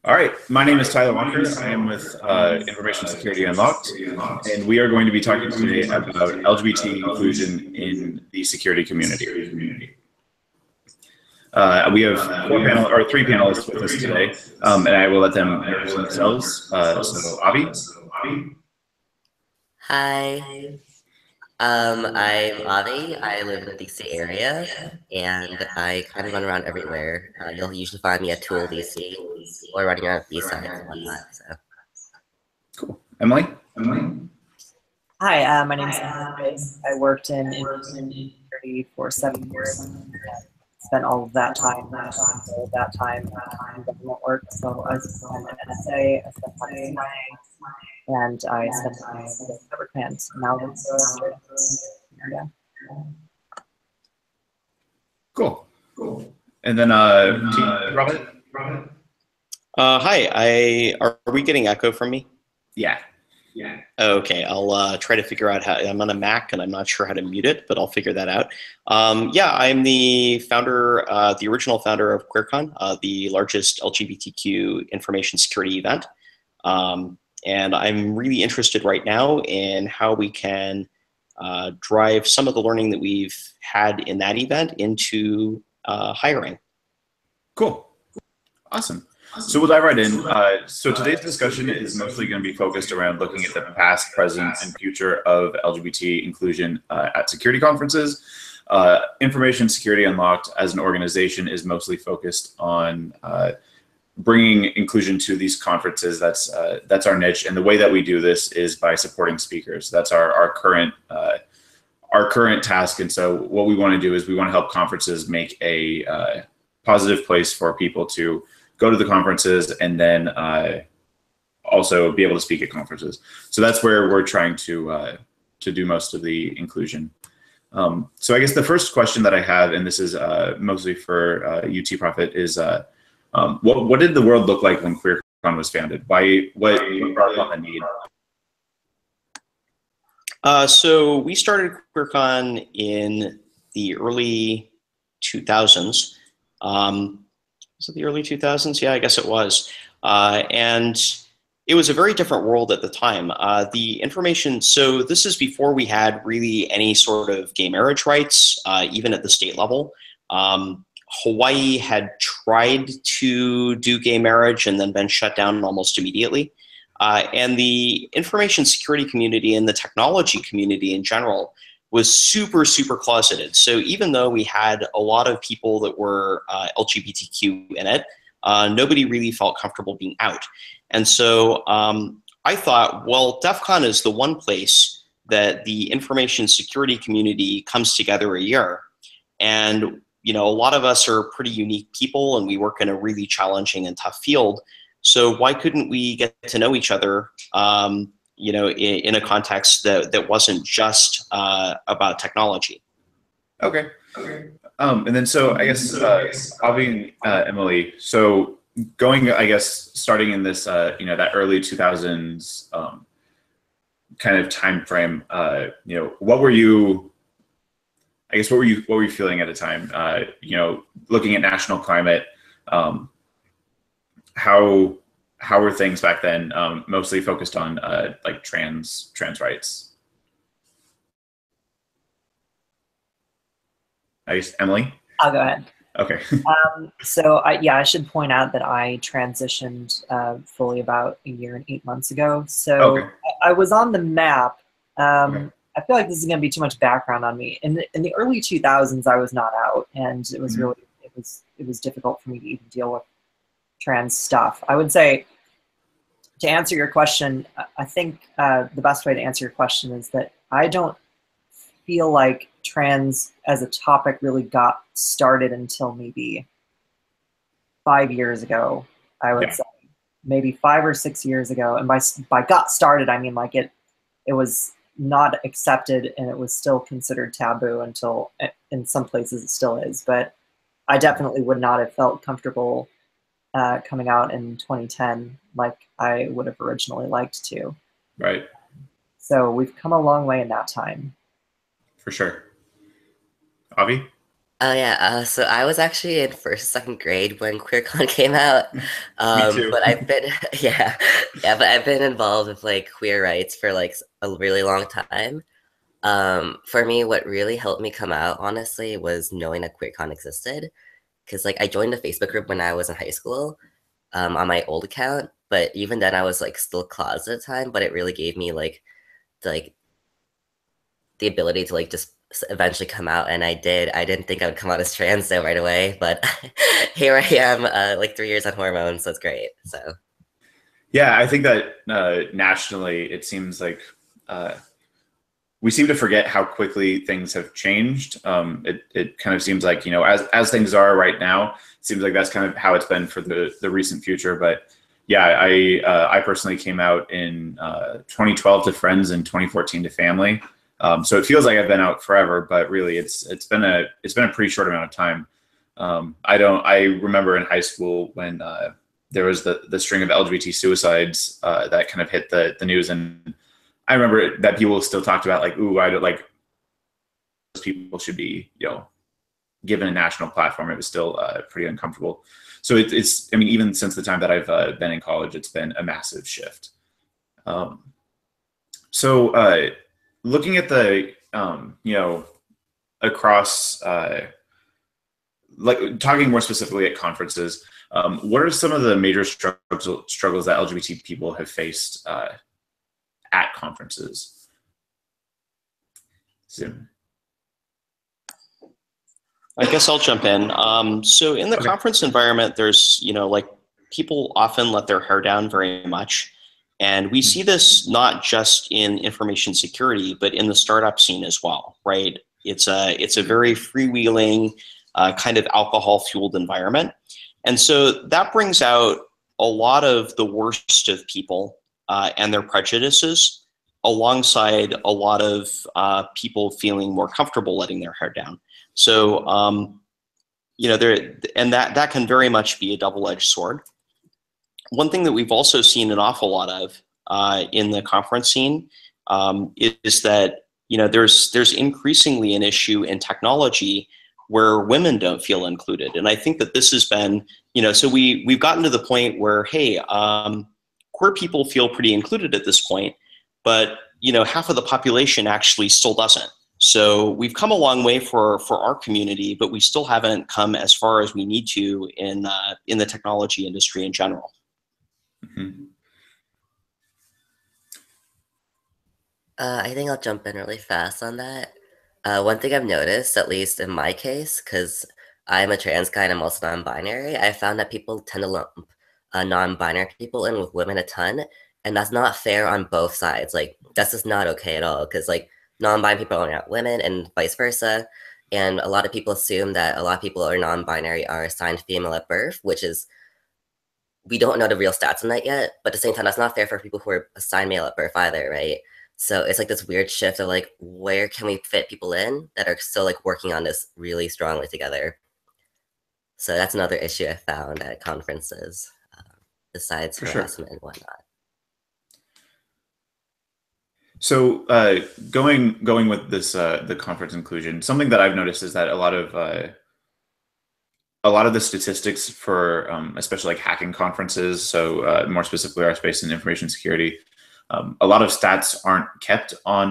All right, my name is Tyler Walker. I am with Information Security Unlocked, and we are going to be talking today about LGBT inclusion in the security community. We have three panelists with us today, and I will let them introduce themselves. So, Avi. Hi, I'm Avi. I live in the DC area, and I kind of run around everywhere. You'll usually find me at Tool DC or running around B-side and whatnot. So, Cool. Emily. Hi, my name is Emily. I worked in security for 7 years. Spent all of that time in government work. So I was an NSA, I spent time in CIA, and I spent time with cover commands. Now I'm straight up area. Cool. And then Robert. Hi. Are we getting echo from me? Yeah. Okay, I'll try to figure out how. I'm on a Mac and I'm not sure how to mute it, but I'll figure that out. Yeah, I'm the founder, the original founder of QueerCon, the largest LGBTQ information security event. And I'm really interested right now in how we can drive some of the learning that we've had in that event into hiring. Cool. Awesome. So we'll dive right in. So today's discussion is mostly going to be focused around looking at the past, present, and future of LGBT inclusion at security conferences. Information Security Unlocked as an organization is mostly focused on bringing inclusion to these conferences. That's our niche, and the way that we do this is by supporting speakers. That's our current task. And so what we want to do is we want to help conferences make a positive place for people to go to the conferences and then also be able to speak at conferences. So that's where we're trying to do most of the inclusion. So I guess the first question that I have, and this is mostly for UT Profit, is what did the world look like when QueerCon was founded? What brought about the need? So we started QueerCon in the early 2000s. Was it the early 2000s? Yeah, I guess it was. And it was a very different world at the time. The information, so this is before we had really any sort of gay marriage rights, even at the state level. Hawaii had tried to do gay marriage and then been shut down almost immediately. And the information security community and the technology community in general was super, super closeted. So even though we had a lot of people that were LGBTQ in it, nobody really felt comfortable being out. And so I thought, well, DEF CON is the one place that the information security community comes together a year. And you know, a lot of us are pretty unique people and we work in a really challenging and tough field. So why couldn't we get to know each other you know, in a context that wasn't just about technology? Okay. And then so I guess Avi and Emily, so going, I guess, starting in this, you know, that early 2000s kind of time frame, you know, what were you feeling at the time? You know, looking at national climate, how were things back then, mostly focused on like trans rights? I guess Emily. I'll go ahead. Okay. So I should point out that I transitioned fully about 1 year and 8 months ago. So Okay. I was on the map. Okay. I feel like this is going to be too much background on me. In the early 2000s, I was not out, and it was really it was difficult for me to even deal with trans stuff. I would say, to answer your question, I think the best way to answer your question is that I don't feel like trans as a topic really got started until maybe 5 years ago. I would say maybe 5 or 6 years ago, and by got started, I mean like it was not accepted and it was still considered taboo until, in some places it still is, but I definitely would not have felt comfortable coming out in 2010 like I would have originally liked to. Right. So we've come a long way in that time. For sure. Avi? Oh yeah, so I was actually in first, second grade when QueerCon came out. Me too. But I've been yeah, yeah, but I've been involved with like queer rights for like a really long time. For me, what really helped me come out, honestly, was knowing that QueerCon existed. Because like I joined a Facebook group when I was in high school, on my old account, but even then I was like still closeted at the time. But it really gave me like the ability to like just eventually come out, and I did. I didn't think I would come out as trans though right away, but here I am, like 3 years on hormones, so it's great. So Yeah, I think that nationally, it seems like we seem to forget how quickly things have changed. It kind of seems like, you know, as things are right now, it seems like that's kind of how it's been for the recent future. But yeah, I personally came out in 2012 to friends and 2014 to family. So it feels like I've been out forever, but really it's been a pretty short amount of time. I remember in high school when there was the string of LGBT suicides that kind of hit the news, and I remember that people still talked about like, ooh, I don't like those people should be, you know, given a national platform. It was still pretty uncomfortable. So it's, I mean, even since the time that I've been in college, it's been a massive shift. Um, so looking at the, you know, across, like talking more specifically at conferences, what are some of the major struggles that LGBT people have faced at conferences? Zoom. I guess I'll jump in. So in the Okay. conference environment, there's, you know, like people often let their hair down very much. And we see this not just in information security, but in the startup scene as well, right? It's a very freewheeling, kind of alcohol-fueled environment. And so that brings out a lot of the worst of people and their prejudices, alongside a lot of people feeling more comfortable letting their hair down. So, you know, that can very much be a double-edged sword. One thing that we've also seen an awful lot of in the conference scene is that, you know, there's increasingly an issue in technology where women don't feel included. And I think that this has been, you know, so we've gotten to the point where, hey, queer people feel pretty included at this point, but, you know, half of the population actually still doesn't. So we've come a long way for our community, but we still haven't come as far as we need to in the technology industry in general. Mm-hmm. I think I'll jump in really fast on that. One thing I've noticed, at least in my case, because I'm a trans guy and I'm also non-binary, I found that people tend to lump non-binary people in with women a ton, and that's not fair on both sides. Like, that's just not okay at all, because like non-binary people are not women and vice versa. And a lot of people assume that a lot of people who are non-binary are assigned female at birth, which is, we don't know the real stats on that yet, but at the same time, that's not fair for people who are assigned male at birth either, right? So it's like this weird shift of like, where can we fit people in that are still like working on this really strongly together? So that's another issue I found at conferences, besides For sure. harassment and whatnot. So going with this the conference inclusion, something that I've noticed is that a lot of the statistics for especially like hacking conferences, so more specifically our space and information security, a lot of stats aren't kept on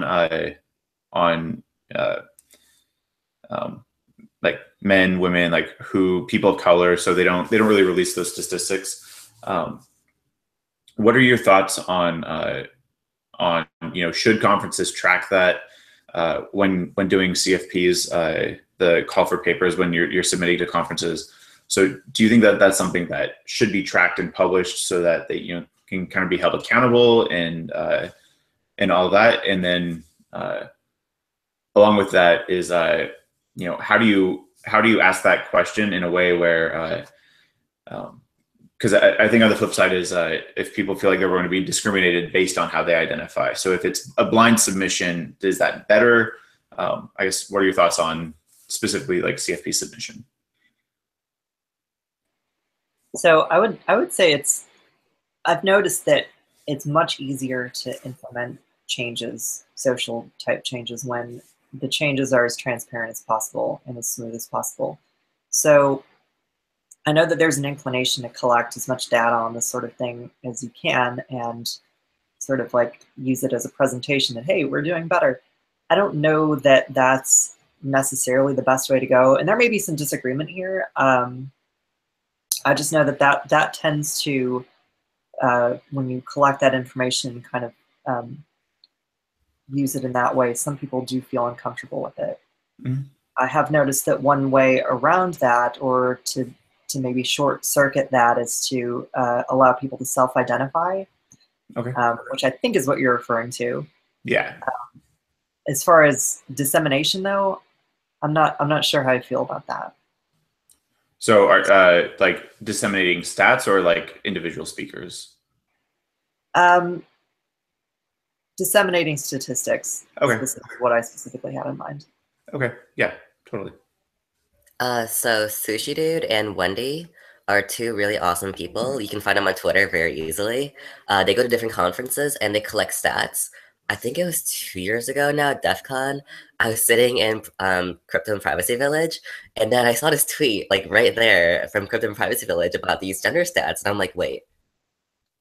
like men, women, like who people of color, so they don't really release those statistics. What are your thoughts on you know, should conferences track that when doing CFPs, the call for papers when you're submitting to conferences? So do you think that that's something that should be tracked and published so that they, you know, can kind of be held accountable and all that? And then along with that is you know, how do you ask that question in a way where because I think on the flip side is if people feel like they're going to be discriminated based on how they identify. So if it's a blind submission, is that better? I guess, what are your thoughts on specifically like CFP submission? So I would say I've noticed that it's much easier to implement changes, social type changes, when the changes are as transparent as possible and as smooth as possible. So I know that there's an inclination to collect as much data on this sort of thing as you can and sort of like use it as a presentation that, hey, we're doing better. I don't know that that's necessarily the best way to go. And there may be some disagreement here. I just know that that tends to, when you collect that information, kind of use it in that way, some people do feel uncomfortable with it. Mm-hmm. I have noticed that one way around that, or to maybe short circuit that, is to allow people to self-identify, okay. Which I think is what you're referring to. Yeah. As far as dissemination, though, I'm not sure how I feel about that. So, are like disseminating stats or like individual speakers? Disseminating statistics. Okay. Is what I specifically had in mind. Okay. Yeah. Totally. So Sushi Dude and Wendy are two really awesome people. You can find them on Twitter very easily. They go to different conferences and they collect stats. I think it was 2 years ago now at DEF CON. I was sitting in Crypto and Privacy Village, and then I saw this tweet like right there from Crypto and Privacy Village about these gender stats, and I'm like, wait,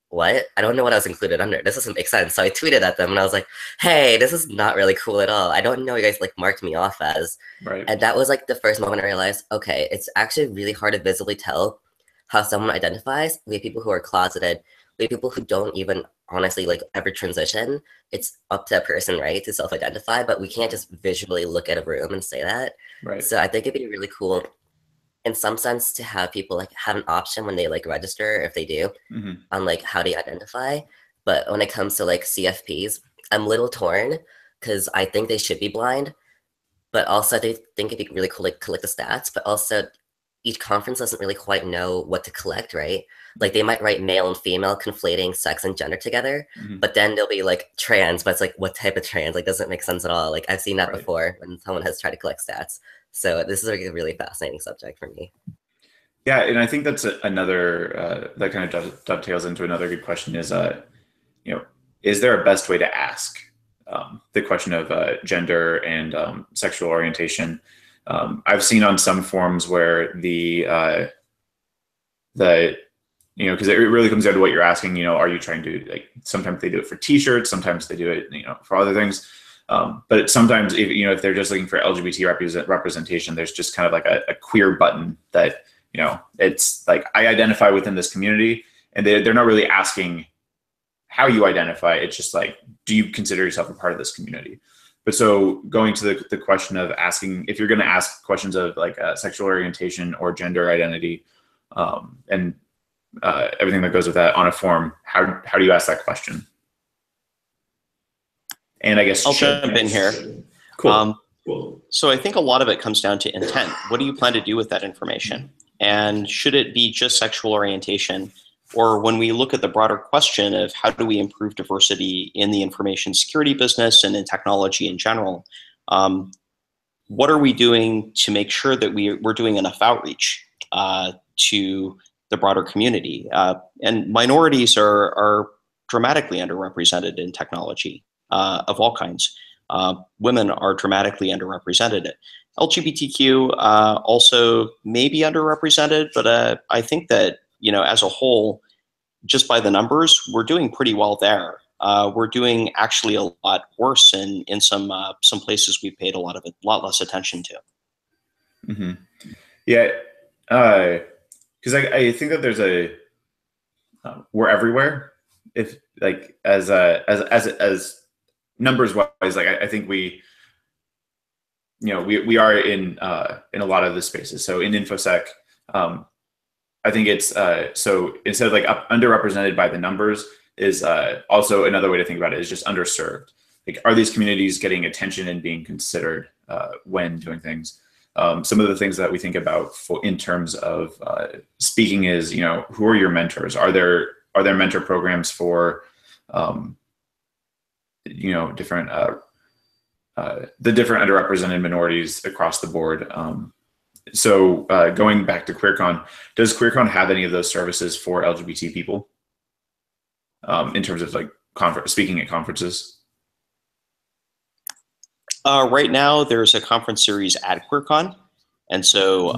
what? I don't know what I was included under. This doesn't make sense. So I tweeted at them and I was like, hey, this is not really cool at all. I don't know what you guys like marked me off as. Right. And that was like the first moment I realized, okay, it's actually really hard to visibly tell how someone identifies. We have people who are closeted. We have people who don't even honestly like ever transition. It's up to a person, right, to self-identify, but we can't just visually look at a room and say that. Right. So I think it'd be really cool in some sense to have people like have an option when they like register, if they do, mm-hmm. on like how they identify. But when it comes to like CFPs, I'm a little torn because I think they should be blind, but also I think it'd be really cool to like, collect the stats, but also each conference doesn't really quite know what to collect, right? Like they might write male and female conflating sex and gender together, Mm-hmm. but then they'll be like trans, but it's like, what type of trans? Like doesn't make sense at all. Like I've seen that Right. before when someone has tried to collect stats. So this is like a really fascinating subject for me. Yeah, and I think that's another that kind of dovetails into another good question is, is there a best way to ask the question of gender and sexual orientation? I've seen on some forums where because it really comes down to what you're asking. Are you trying to like? Sometimes they do it for T-shirts, sometimes they do it for other things. But sometimes if they're just looking for LGBT representation, there's just kind of like a queer button that it's like I identify within this community, and they're not really asking how you identify. It's just like, do you consider yourself a part of this community? But so going to the question of asking, if you're going to ask questions of like sexual orientation or gender identity, and everything that goes with that on a form, how do you ask that question? And I guess I'll jump in here. Cool. So I think a lot of it comes down to intent. What do you plan to do with that information? And should it be just sexual orientation? Or when we look at the broader question of how do we improve diversity in the information security business and in technology in general, what are we doing to make sure that we're doing enough outreach to the broader community? And minorities are dramatically underrepresented in technology of all kinds. Women are dramatically underrepresented. LGBTQ also may be underrepresented, but I think that as a whole, just by the numbers, we're doing pretty well there. We're doing actually a lot worse in some places we paid a lot less attention to. Mm-hmm. Yeah, because I think that there's we're everywhere. If like as numbers wise, like I think we are in a lot of the spaces. So in InfoSec, I think it's so instead of like underrepresented by the numbers is also another way to think about it is just underserved. Like, are these communities getting attention and being considered when doing things? Some of the things that we think about in terms of speaking is, who are your mentors? Are there mentor programs for different the different underrepresented minorities across the board? So going back to QueerCon, does QueerCon have any of those services for LGBT people in terms of like speaking at conferences? Right now, there's a conference series at QueerCon. And so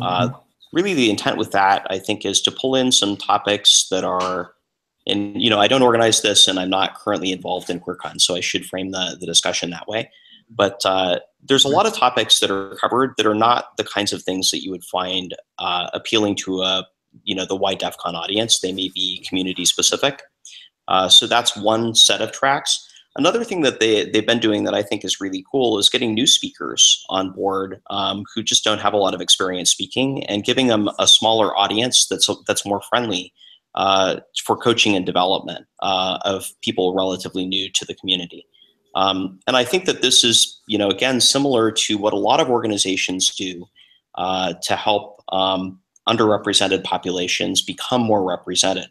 really the intent with that, I think, is to pull in some topics that are, and I don't organize this and I'm not currently involved in QueerCon, so I should frame the discussion that way. But there's a lot of topics that are covered that are not the kinds of things that you would find appealing to the wide DEF CON audience. They may be community specific. So that's one set of tracks. Another thing that they've been doing that I think is really cool is getting new speakers on board who just don't have a lot of experience speaking, and giving them a smaller audience that's more friendly for coaching and development of people relatively new to the community. And I think that this is, again, similar to what a lot of organizations do to help underrepresented populations become more represented.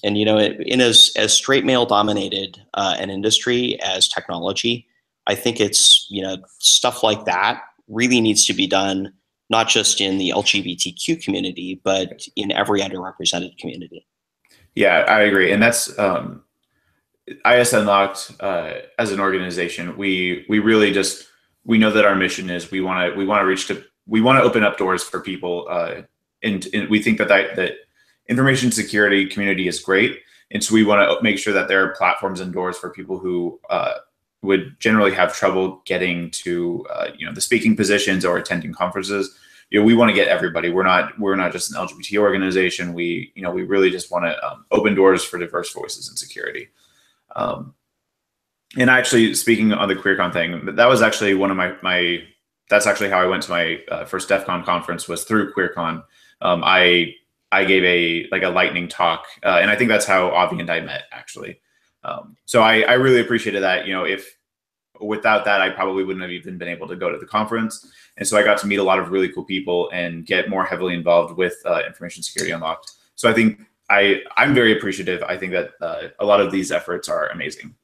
And in as straight male dominated an industry as technology, I think it's stuff like that really needs to be done, not just in the LGBTQ community, but in every underrepresented community. Yeah, I agree, and that's IS Unlocked as an organization. We really we know that our mission is we want to open up doors for people, and we think that information security community is great, and so we want to make sure that there are platforms and doors for people who would generally have trouble getting to the speaking positions or attending conferences. We want to get everybody. We're not just an LGBT organization. We really just want to open doors for diverse voices in security. And actually, speaking on the QueerCon thing, that was actually one of that's actually how I went to my first DEF CON conference, was through QueerCon. I gave a lightning talk, and I think that's how Avi and I met, actually. So I really appreciated that. If without that, I probably wouldn't have even been able to go to the conference. And so I got to meet a lot of really cool people and get more heavily involved with Information Security Unlocked. So I think I'm very appreciative. I think that a lot of these efforts are amazing.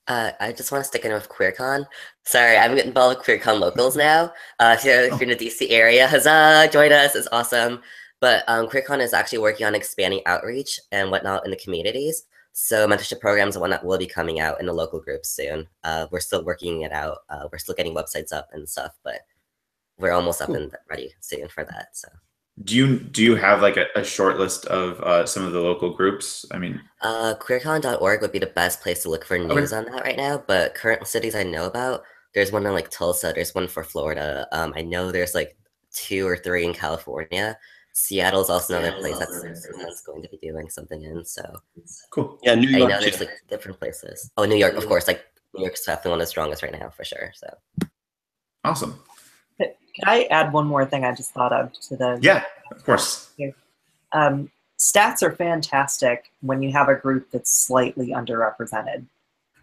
I just want to stick in with QueerCon. Sorry, I'm getting involved with QueerCon locals now. If you're in the DC area, huzzah, join us, it's awesome. But QueerCon is actually working on expanding outreach and whatnot in the communities. So mentorship programs and whatnot will be coming out in the local groups soon. We're still working it out. We're still getting websites up and stuff, but we're almost up and ready soon for that. So. Do you have like a short list of some of the local groups? I mean, queercon.org would be the best place to look for news on that right now. But current cities I know about, there's one in like Tulsa, there's one for Florida. I know there's like 2 or 3 in California. Seattle's also another place that's going to be doing something in. So cool. Yeah, New York. I know there's like different places. Oh, New York, of course. Like New York's definitely one of the strongest right now for sure. So awesome. Can I add one more thing I just thought of to the? Yeah, of course. Stats are fantastic when you have a group that's slightly underrepresented,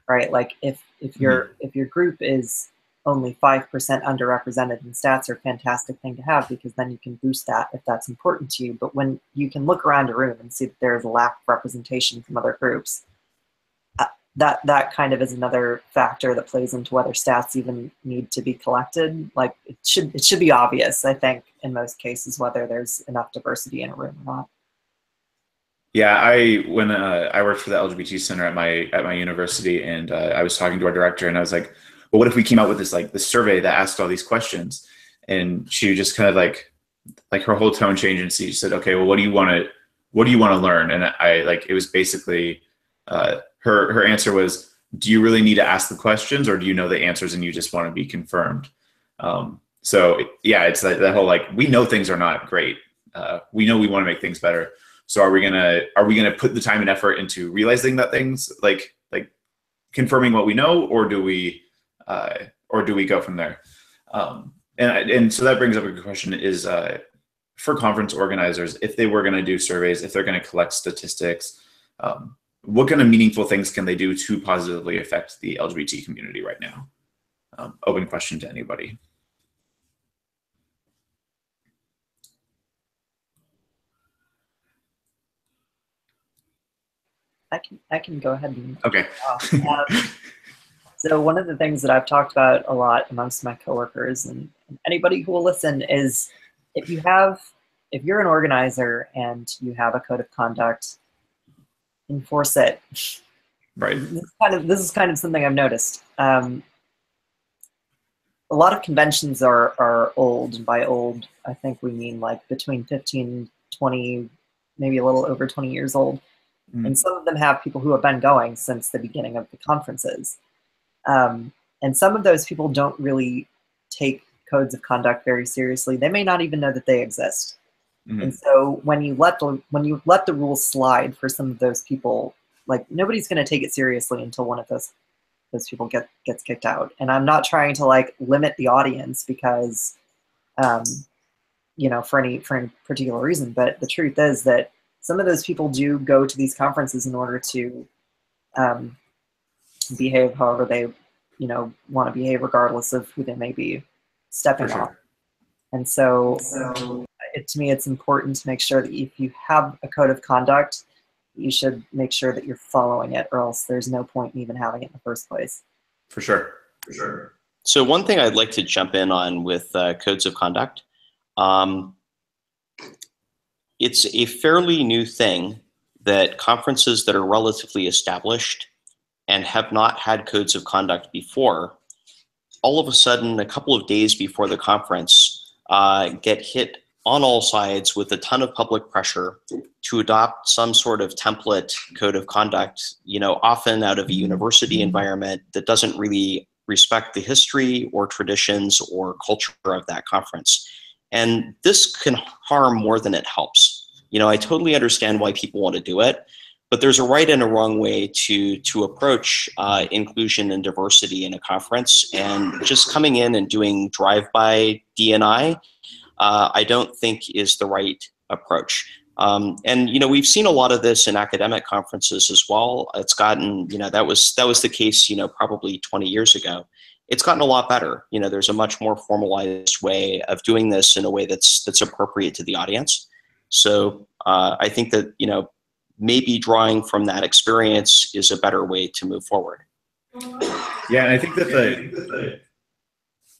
right? Like if your group is only 5% underrepresented, and stats are a fantastic thing to have, because then you can boost that if that's important to you. But when you can look around a room and see that there's a lack of representation from other groups, that kind of is another factor that plays into whether stats even need to be collected. Like it should be obvious, I think, in most cases, whether there's enough diversity in a room or not. Yeah, when I worked for the LGBT Center at my university, and I was talking to our director, and I was like, well, what if we came out with this survey that asked all these questions? And she just kind of like her whole tone changed, and she said, okay, well, what do you want to learn? And it was basically her answer was, do you really need to ask the questions, or do you know the answers and you just want to be confirmed? So yeah, it's that whole we know things are not great. We know we want to make things better. So are we gonna put the time and effort into realizing that things like confirming what we know, or do we go from there? And so that brings up a good question: is for conference organizers, if they were going to do surveys, if they're going to collect statistics, what kind of meaningful things can they do to positively affect the LGBT community right now? Open question to anybody. I can go ahead and okay. So one of the things that I've talked about a lot amongst my coworkers and anybody who will listen is, if you're an organizer and you have a code of conduct, enforce it. Right. This is kind of something I've noticed. a lot of conventions are old, and by old, I think we mean like between 15, 20, maybe a little over 20 years old. And some of them have people who have been going since the beginning of the conferences. And some of those people don't really take codes of conduct very seriously. They may not even know that they exist. And so when you let the rules slide for some of those people, like nobody's going to take it seriously until one of those people gets kicked out. And I'm not trying to like limit the audience because, you know, for any particular reason. But the truth is that some of those people do go to these conferences in order to behave however they, you know, want to behave, regardless of who they may be stepping on. And so to me, it's important to make sure that if you have a code of conduct, you should make sure that you're following it, or else there's no point in even having it in the first place. For sure. For sure. So one thing I'd like to jump in on with codes of conduct, it's a fairly new thing that conferences that are relatively established and have not had codes of conduct before, all of a sudden, a couple of days before the conference, get hit on all sides with a ton of public pressure to adopt some sort of template code of conduct, you know, often out of a university environment that doesn't really respect the history or traditions or culture of that conference. And this can harm more than it helps. You know, I totally understand why people want to do it, but there's a right and a wrong way to approach inclusion and diversity in a conference. And just coming in and doing drive-by D&I, I don't think is the right approach. And you know, we've seen a lot of this in academic conferences as well. It's gotten, you know, that was the case, you know, probably 20 years ago. It's gotten a lot better. You know, there's a much more formalized way of doing this in a way that's appropriate to the audience. So I think that, you know, maybe drawing from that experience is a better way to move forward. Yeah, and I think that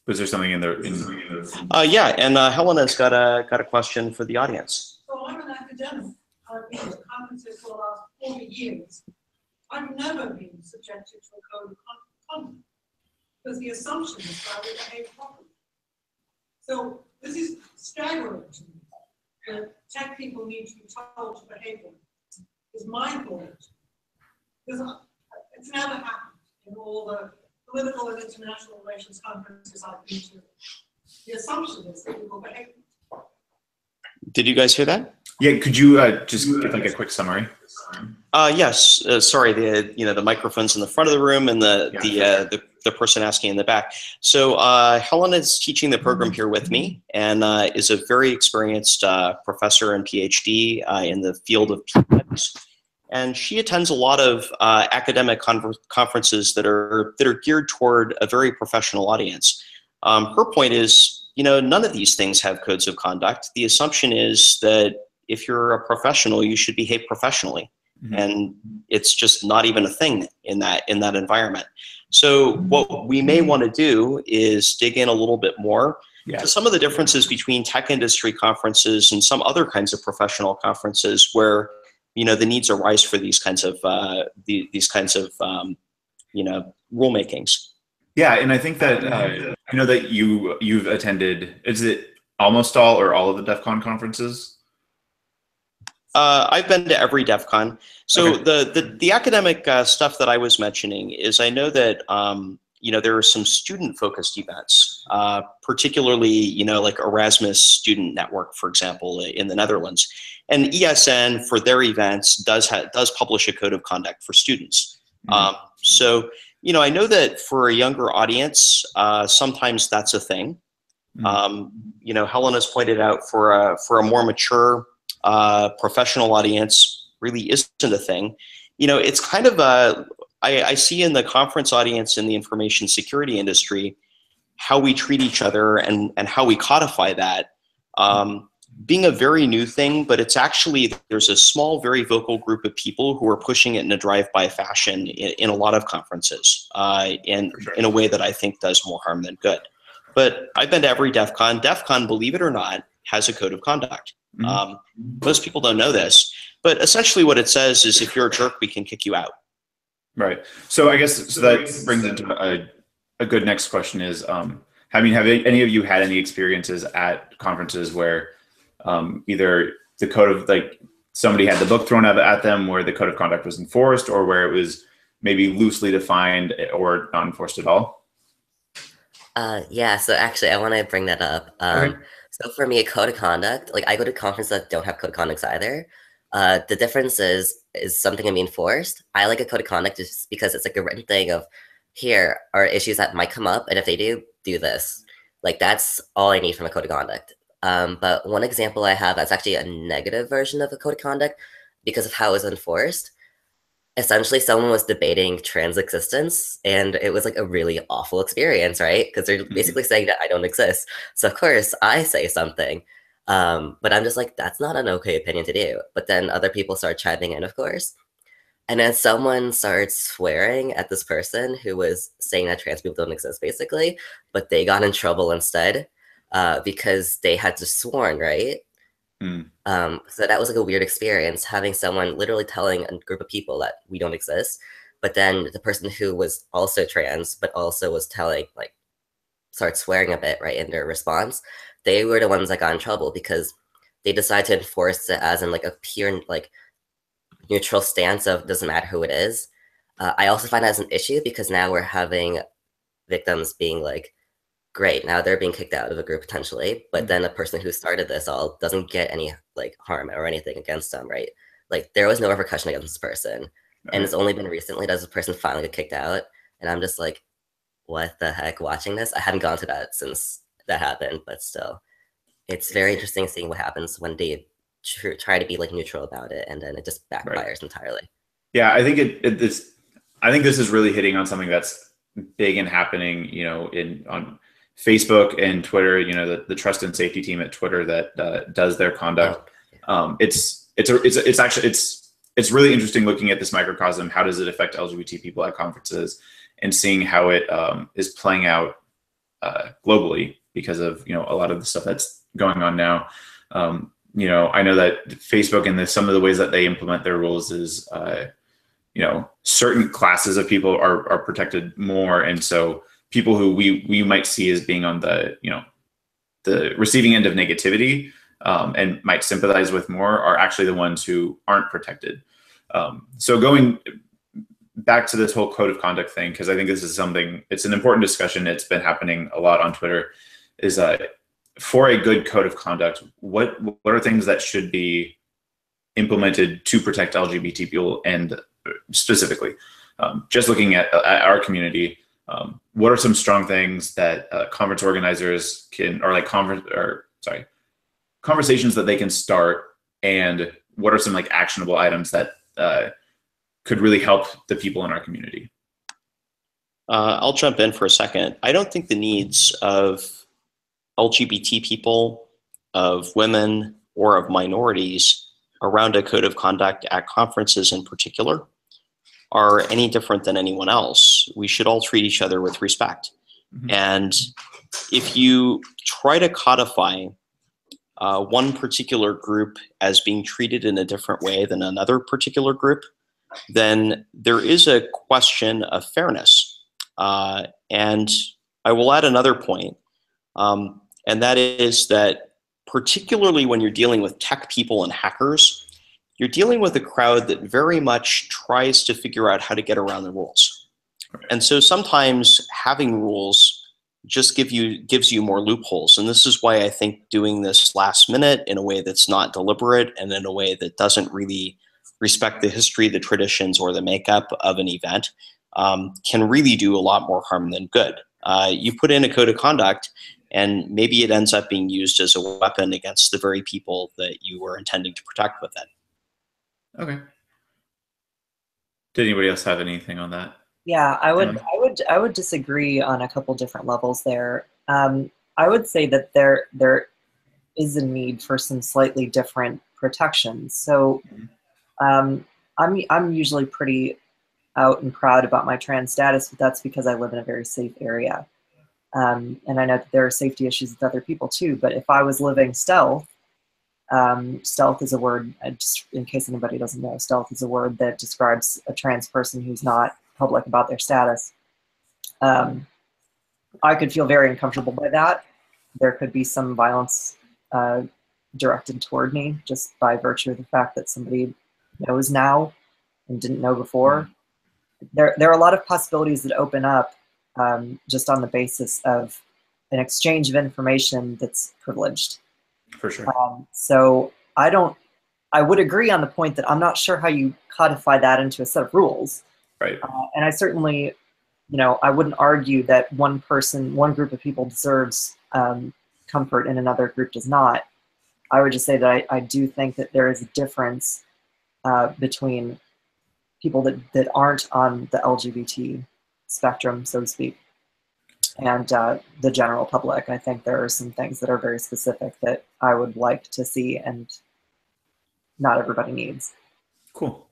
was there something in there? Yeah, and Helena's got a question for the audience. So I'm an academic. I've been to conferences for the last 40 years. I've never been subjected to a code of conduct because the assumption is that we behave properly. So this is staggering to me that tech people need to be told to behave well. Is my thought, because it's never happened in all the political and international relations conferences I've been to. The assumption is that people behave. Did you guys hear that? Yeah, could you just give like a quick summary? Yes. Sorry, the microphone's in the front of the room and the person asking in the back. So Helena is teaching the program here with me and is a very experienced professor and PhD in the field of PMEDs. And she attends a lot of academic conferences that are geared toward a very professional audience. Her point is, you know, none of these things have codes of conduct. The assumption is that if you're a professional, you should behave professionally. Mm-hmm. And it's just not even a thing in that environment. So what we may want to do is dig in a little bit more to some of the differences between tech industry conferences and some other kinds of professional conferences where, you know, the needs arise for these kinds of you know, rulemakings. Yeah, and I think that I know that you've attended. Is it almost all or all of the DEF CON conferences? I've been to every DEF CON. So okay. the academic stuff that I was mentioning is I know that you know, there are some student-focused events, particularly, you know, like Erasmus Student Network, for example, in the Netherlands. And ESN for their events does publish a code of conduct for students. Mm-hmm. So, you know, I know that for a younger audience, sometimes that's a thing. Mm-hmm. You know, Helena's pointed out for a more mature professional audience really isn't a thing. You know, it's kind of I see in the conference audience in the information security industry how we treat each other and how we codify that being a very new thing, but it's actually, there's a small, very vocal group of people who are pushing it in a drive-by fashion in a lot of conferences and in a way that I think does more harm than good. But I've been to every DEF CON. DEF CON, believe it or not, has a code of conduct. Mm-hmm. Most people don't know this, but essentially what it says is if you're a jerk, we can kick you out. Right. So I guess that brings into a good next question is, I mean, have any of you had any experiences at conferences where either the code of, like, somebody had the book thrown at them where the code of conduct was enforced, or where it was maybe loosely defined or not enforced at all? Yeah, so actually I want to bring that up. Okay. So for me, a code of conduct, like I go to conferences that don't have code of conducts either. The difference is something can be enforced. I like a code of conduct just because it's like a written thing of, here are issues that might come up, and if they do this. Like that's all I need from a code of conduct. But one example I have that's actually a negative version of a code of conduct because of how it was enforced. Essentially, someone was debating trans existence, and it was like a really awful experience, right? Because they're basically saying that I don't exist. So of course I say something, but I'm just like, that's not an okay opinion to do. But then other people start chiming in, of course, and then someone starts swearing at this person who was saying that trans people don't exist, basically, but they got in trouble instead because they had just sworn, right? Mm. So that was like a weird experience, having someone literally telling a group of people that we don't exist, but then the person who was also trans, but also was telling, like, start swearing a bit, right, in their response. They were the ones that got in trouble because they decided to enforce it as in like a pure, like, neutral stance of doesn't matter who it is. I also find that as an issue because now we're having victims being like, great, now they're being kicked out of the group potentially, but then the person who started this all doesn't get any like harm or anything against them, right? Like there was no repercussion against this person. And it's only been recently that this person finally got kicked out. And I'm just like, what the heck, watching this? I haven't gone to that since that happened, but still. It's very interesting seeing what happens when they try to be like neutral about it, and then it just backfires entirely. Yeah, I think I think this is really hitting on something that's big and happening, you know, on Facebook and Twitter. You know, the trust and safety team at Twitter that does their conduct. It's really interesting looking at this microcosm. How does it affect LGBT people at conferences, and seeing how it is playing out globally because of, you know, a lot of the stuff that's going on now. You know, I know that Facebook and some of the ways that they implement their rules is, you know, certain classes of people are protected more, and so people who we might see as being on the, you know, the receiving end of negativity and might sympathize with more are actually the ones who aren't protected. So going back to this whole code of conduct thing, because I think this is something, it's an important discussion. It's been happening a lot on Twitter. Is for a good code of conduct, what are things that should be implemented to protect LGBT people, and specifically, just looking at our community, what are some strong things that conference organizers can, or like conversations that they can start, and what are some like actionable items that could really help the people in our community? I'll jump in for a second. I don't think the needs of LGBT people, of women, or of minorities around a code of conduct at conferences in particular are any different than anyone else. We should all treat each other with respect. Mm-hmm. And if you try to codify one particular group as being treated in a different way than another particular group, then there is a question of fairness. And I will add another point, and that is that particularly when you're dealing with tech people and hackers, you're dealing with a crowd that very much tries to figure out how to get around the rules. And so sometimes having rules just gives you more loopholes. And this is why I think doing this last minute in a way that's not deliberate and in a way that doesn't really respect the history, the traditions, or the makeup of an event can really do a lot more harm than good. You put in a code of conduct, and maybe it ends up being used as a weapon against the very people that you were intending to protect with it. Okay. Did anybody else have anything on that? Yeah, I would disagree on a couple different levels there. I would say that there is a need for some slightly different protections. So I'm usually pretty out and proud about my trans status, but that's because I live in a very safe area. And I know that there are safety issues with other people too, but if I was living stealth, stealth is a word, just in case anybody doesn't know, stealth is a word that describes a trans person who's not public about their status. I could feel very uncomfortable by that. There could be some violence directed toward me just by virtue of the fact that somebody knows now and didn't know before. There are a lot of possibilities that open up just on the basis of an exchange of information that's privileged. For sure. So I would agree on the point that I'm not sure how you codify that into a set of rules. Right. And I certainly, I wouldn't argue that one group of people deserves comfort and another group does not. I would just say that I do think that there is a difference between people that aren't on the LGBT spectrum, so to speak, and the general public. I think there are some things that are very specific that I would like to see and not everybody needs. Cool.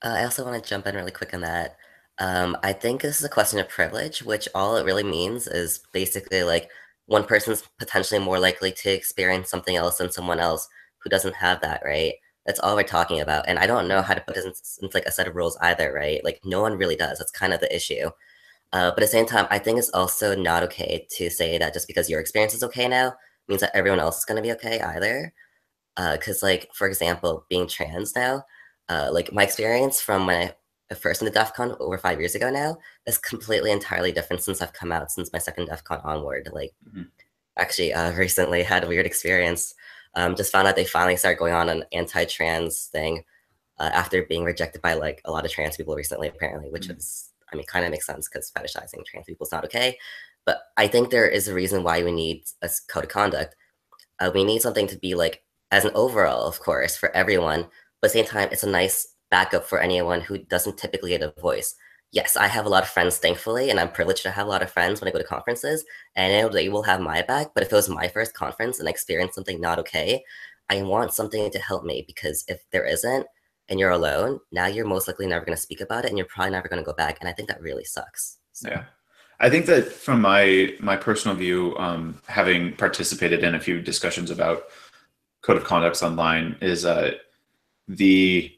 I also want to jump in really quick on that. I think this is a question of privilege, which all it really means is basically like one person's potentially more likely to experience something else than someone else who doesn't have that, right? That's all we're talking about. And I don't know how to put this into like a set of rules either, right? Like no one really does. That's kind of the issue. But at the same time, I think it's also not okay to say that just because your experience is okay now means that everyone else is going to be okay either. Because like, for example, being trans now, like my experience from when I first into DEF CON over 5 years ago now is completely entirely different since I've come out since my second DEF CON onward. Like actually recently had a weird experience. Just found out they finally started going on an anti-trans thing after being rejected by like a lot of trans people recently, apparently, which is, I mean, kind of makes sense because fetishizing trans people is not okay. But I think there is a reason why we need a code of conduct. We need something to be like, as an overall, of course, for everyone, but at the same time, it's a nice backup for anyone who doesn't typically get a voice. Yes, I have a lot of friends, thankfully, and I'm privileged to have a lot of friends when I go to conferences, and I know they will have my back, but if it was my first conference and I experienced something not okay, I want something to help me, because if there isn't, and you're alone, now you're most likely never going to speak about it, and you're probably never going to go back, and I think that really sucks. So. Yeah. I think that from my personal view, having participated in a few discussions about code of conducts online, is the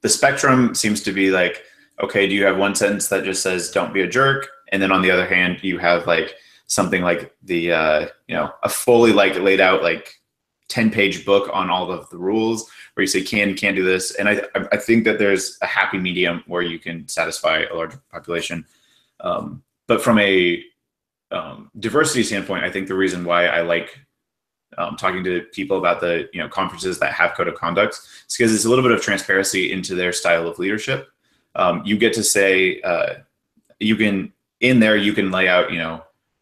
spectrum seems to be like, okay, do you have one sentence that just says don't be a jerk, and then on the other hand you have like something like the a fully like laid out like 10-page book on all of the rules where you say can't do this. And I think that there's a happy medium where you can satisfy a large population, but from a diversity standpoint, I think the reason why I like talking to people about the conferences that have code of conduct is because it's a little bit of transparency into their style of leadership. You get to say you can lay out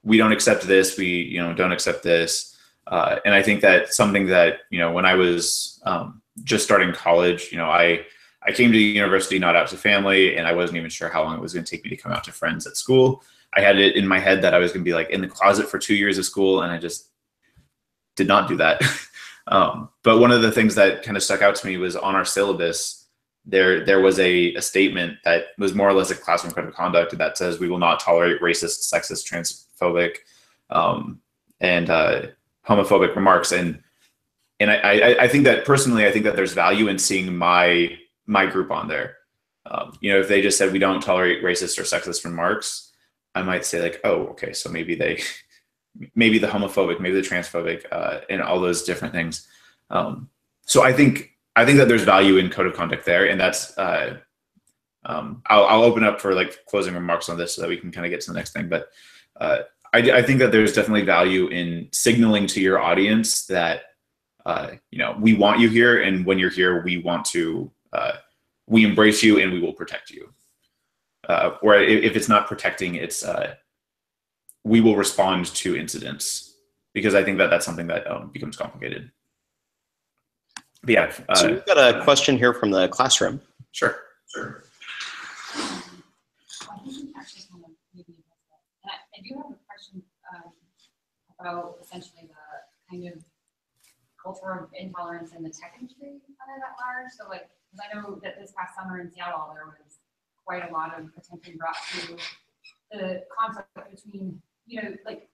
we don't accept this, we don't accept this, and I think that something that when I was just starting college, I came to university not out to family, and I wasn't even sure how long it was going to take me to come out to friends at school. I had it in my head that I was going to be like in the closet for 2 years of school, and I just did not do that. But one of the things that kind of stuck out to me was on our syllabus, there was a statement that was more or less a classroom code of conduct that says we will not tolerate racist, sexist, transphobic, and homophobic remarks. And I think that personally, I think that there's value in seeing my group on there. If they just said we don't tolerate racist or sexist remarks, I might say like, oh, okay, so maybe maybe the homophobic, maybe the transphobic, and all those different things. So I think that there's value in code of conduct there, and that's I'll open up for like closing remarks on this so that we can kind of get to the next thing. But I think that there's definitely value in signaling to your audience that we want you here, and when you're here, we want to we embrace you and we will protect you. Or if it's not protecting, it's we will respond to incidents, because I think that that's something that becomes complicated. But yeah. So we've got a question here from the classroom. Sure. I do have a question about essentially the kind of culture of intolerance in the tech industry at large. So like, because I know that this past summer in Seattle, there was quite a lot of attention brought to the conflict between, like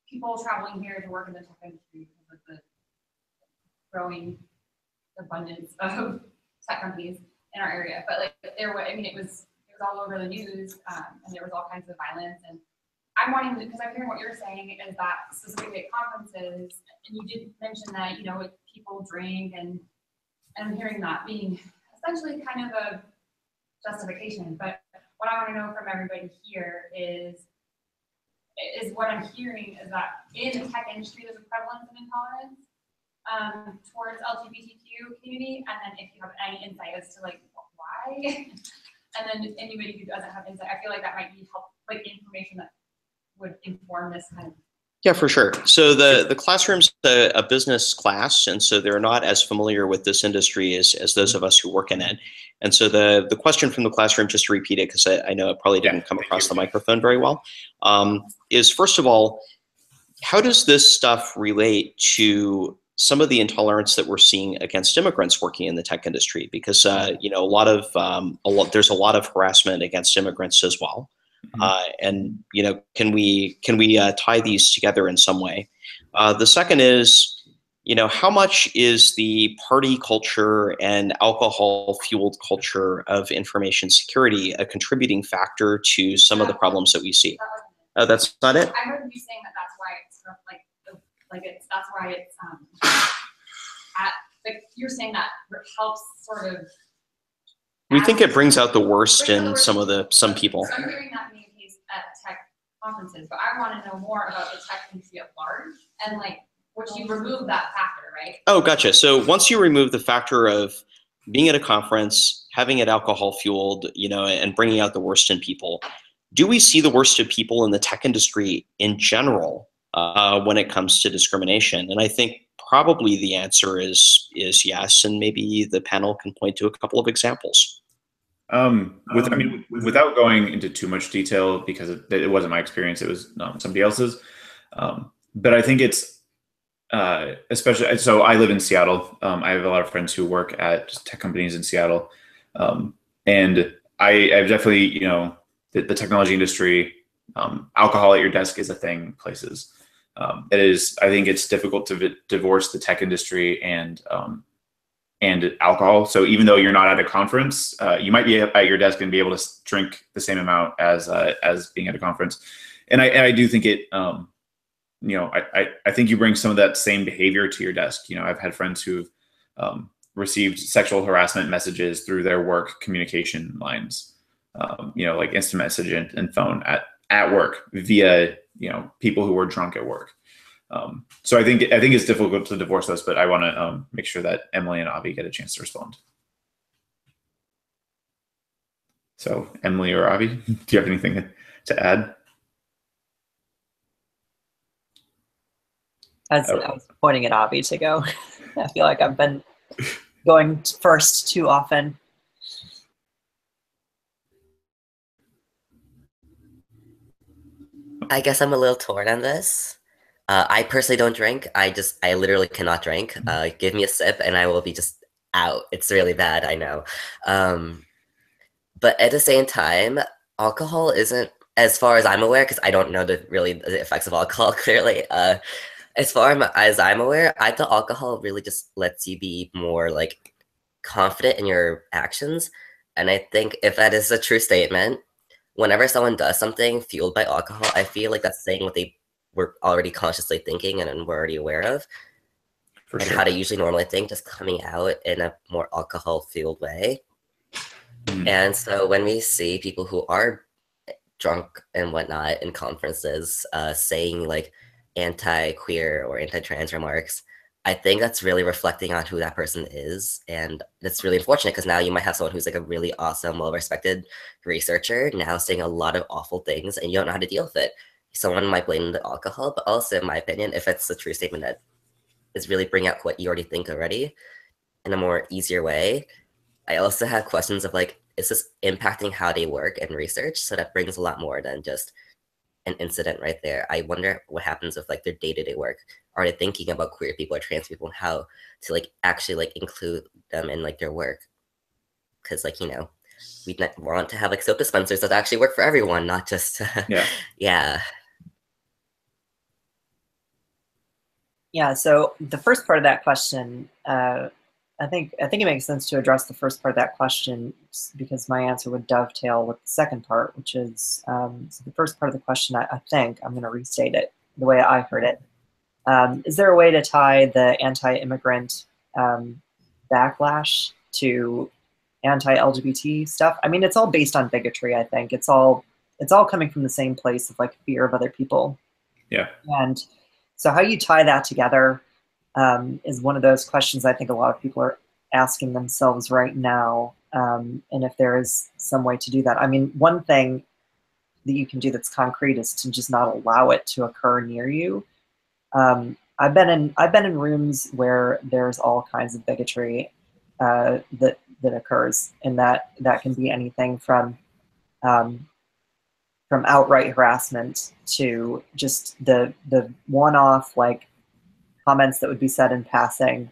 people traveling here to work in the tech industry because of the growing abundance of tech companies in our area. But like it was was all over the news, and there was all kinds of violence. And I'm wanting to, because I'm hearing what you're saying is that specifically at conferences, and you did mention that, you know, people drink, and I'm hearing that being essentially kind of a justification. But what I want to know from everybody here is what I'm hearing is that in the tech industry, there's a prevalence of intolerance towards LGBTQ community, and then if you have any insight as to like why, and then anybody who doesn't have insight, I feel like that might be help, like information that would inform this kind of. Yeah, for sure. So the classroom's a business class, and so they're not as familiar with this industry as those of us who work in it. And so the question from the classroom, just to repeat it, because I know it probably didn't come across the microphone very well, is first of all, how does this stuff relate to some of the intolerance that we're seeing against immigrants working in the tech industry? Because you know, there's a lot of harassment against immigrants as well. And you know, can we tie these together in some way? The second is, you know, how much is the party culture and alcohol-fueled culture of information security a contributing factor to some of the problems that we see? That's not it? I heard you saying that that's why it's sort of that's why it's like you're saying that helps sort of. We think it brings out the worst in some people. So I'm hearing that being the case at tech conferences, but I want to know more about the tech industry at large, and like, once you remove that factor, right? Oh, gotcha. So once you remove the factor of being at a conference, having it alcohol fueled, you know, and bringing out the worst in people, do we see the worst of people in the tech industry in general when it comes to discrimination? And I think probably the answer is yes, and maybe the panel can point to a couple of examples. Without going into too much detail, because it wasn't my experience, it was somebody else's. But I think it's especially, so I live in Seattle. I have a lot of friends who work at tech companies in Seattle, and I've definitely, you know, the technology industry, alcohol at your desk is a thing places. It is, I think it's difficult to divorce the tech industry and alcohol. So even though you're not at a conference, you might be at your desk and be able to drink the same amount as being at a conference. And I do think it, you know, I think you bring some of that same behavior to your desk. You know, I've had friends who've received sexual harassment messages through their work communication lines, you know, like instant message and phone at work via, you know, people who were drunk at work. So I think it's difficult to divorce those, but I want to make sure that Emily and Avi get a chance to respond. So Emily or Avi, do you have anything to add? I was pointing at Avi to go. I feel like I've been going first too often. I guess I'm a little torn on this. I personally don't drink. I literally cannot drink. Give me a sip and I will be just out. It's really bad, I know. But at the same time, alcohol isn't, as far as I'm aware, because I don't know the effects of alcohol clearly. As far as I'm aware, I thought alcohol really just lets you be more like confident in your actions. And I think if that is a true statement, whenever someone does something fueled by alcohol, I feel like that's saying what they were already consciously thinking and were already aware of. For and sure. How they usually normally think, just coming out in a more alcohol-fueled way. And so when we see people who are drunk and whatnot in conferences saying like anti-queer or anti-trans remarks, I think that's really reflecting on who that person is. And that's really unfortunate because now you might have someone who's like a really awesome, well-respected researcher now saying a lot of awful things and you don't know how to deal with it. Someone might blame the alcohol, but also in my opinion, if it's a true statement that is really bring out what you already think already in a more easier way, I also have questions of like, is this impacting how they work and research? So that brings a lot more than just an incident right there. I wonder what happens with like their day-to-day work. Are they thinking about queer people or trans people and how to like actually like include them in like their work? Because like, you know, we want to have like soap dispensers that actually work for everyone, not just yeah. Yeah, so the first part of that question, I think it makes sense to address the first part of that question because my answer would dovetail with the second part, which is so the first part of the question. I think I'm going to restate it the way I heard it. Is there a way to tie the anti-immigrant backlash to anti-LGBT stuff? I mean, it's all based on bigotry. I think it's all coming from the same place of like fear of other people. Yeah. And so how you tie that together is one of those questions I think a lot of people are asking themselves right now. And if there is some way to do that. I mean, one thing that you can do that's concrete is to just not allow it to occur near you. I've been in rooms where there's all kinds of bigotry that occurs, and that can be anything from outright harassment to just the one-off like comments that would be said in passing,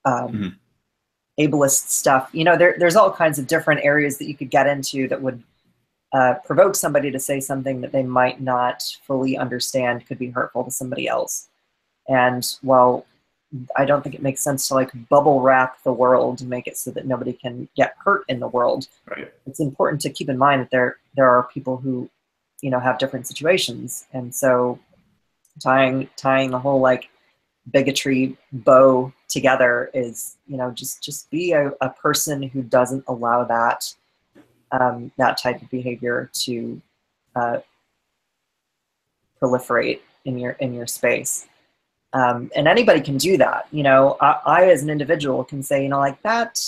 ableist stuff. You know, there's all kinds of different areas that you could get into that would provoke somebody to say something that they might not fully understand could be hurtful to somebody else. And while I don't think it makes sense to like bubble wrap the world and make it so that nobody can get hurt in the world, right. It's important to keep in mind that there are people who, you know, have different situations. And so tying the whole like bigotry bow together is, you know, just be a person who doesn't allow that that type of behavior to proliferate in your space. And anybody can do that. You know, I as an individual can say, you know, like that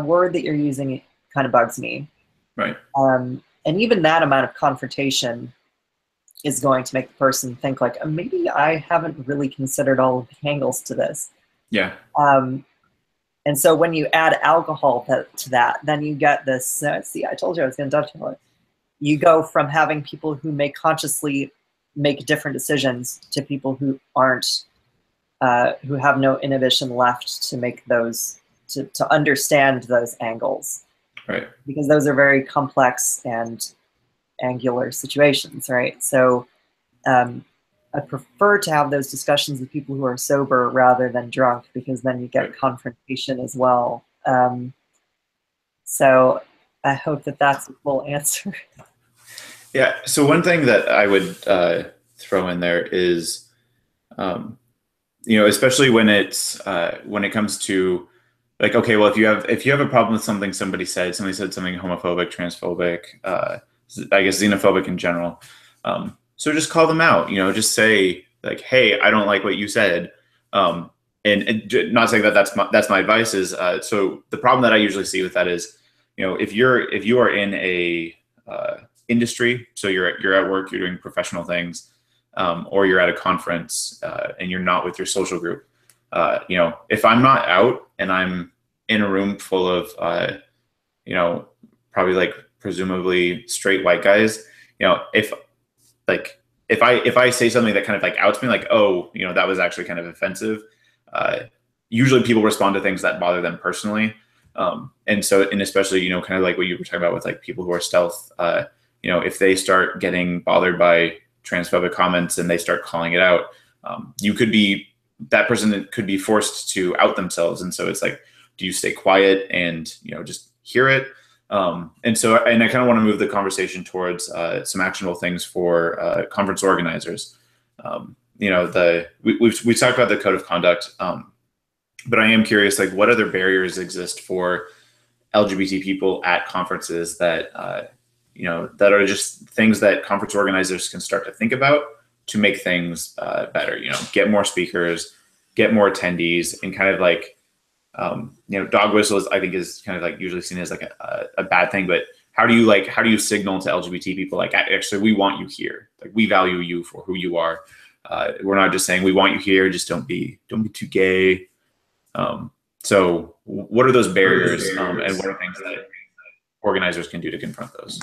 word that you're using kind of bugs me. Right. And even that amount of confrontation is going to make the person think like, maybe I haven't really considered all of the angles to this. Yeah. And so when you add alcohol to that, then you get this, see, I told you I was going to dovetail it. You go from having people who may consciously make different decisions to people who aren't, who have no inhibition left to make those, to understand those angles. Right. Because those are very complex and angular situations, right? So I prefer to have those discussions with people who are sober rather than drunk, because then you get confrontation as well. So I hope that that's a full answer. Yeah. So one thing that I would throw in there is, you know, especially when it comes to like, okay, well, if you have a problem with something somebody said something homophobic, transphobic, I guess xenophobic in general. So just call them out, you know, just say like, hey, I don't like what you said. And not saying that that's my advice is, so the problem that I usually see with that is, you know, if you are in a industry, so you're at work, you're doing professional things, or you're at a conference and you're not with your social group, you know, if I'm not out and I'm in a room full of, you know, probably like presumably straight white guys, you know, if I say something that kind of like outs me, like, oh, you know, that was actually kind of offensive, usually people respond to things that bother them personally. And especially, you know, kind of like what you were talking about with like people who are stealth, you know, if they start getting bothered by transphobic comments and they start calling it out, that person could be forced to out themselves. And so it's like, do you stay quiet and, you know, just hear it? And I kind of want to move the conversation towards some actionable things for conference organizers. You know, we've talked about the code of conduct, but I am curious, like, what other barriers exist for LGBT people at conferences that you know, that are just things that conference organizers can start to think about to make things better. You know, get more speakers, get more attendees, and kind of like, you know, dog whistles, I think, is kind of like usually seen as like a bad thing, but how do you signal to LGBT people, like, actually, we want you here. Like, we value you for who you are. We're not just saying we want you here, just don't be too gay. So what are those barriers, and what are things that organizers can do to confront those?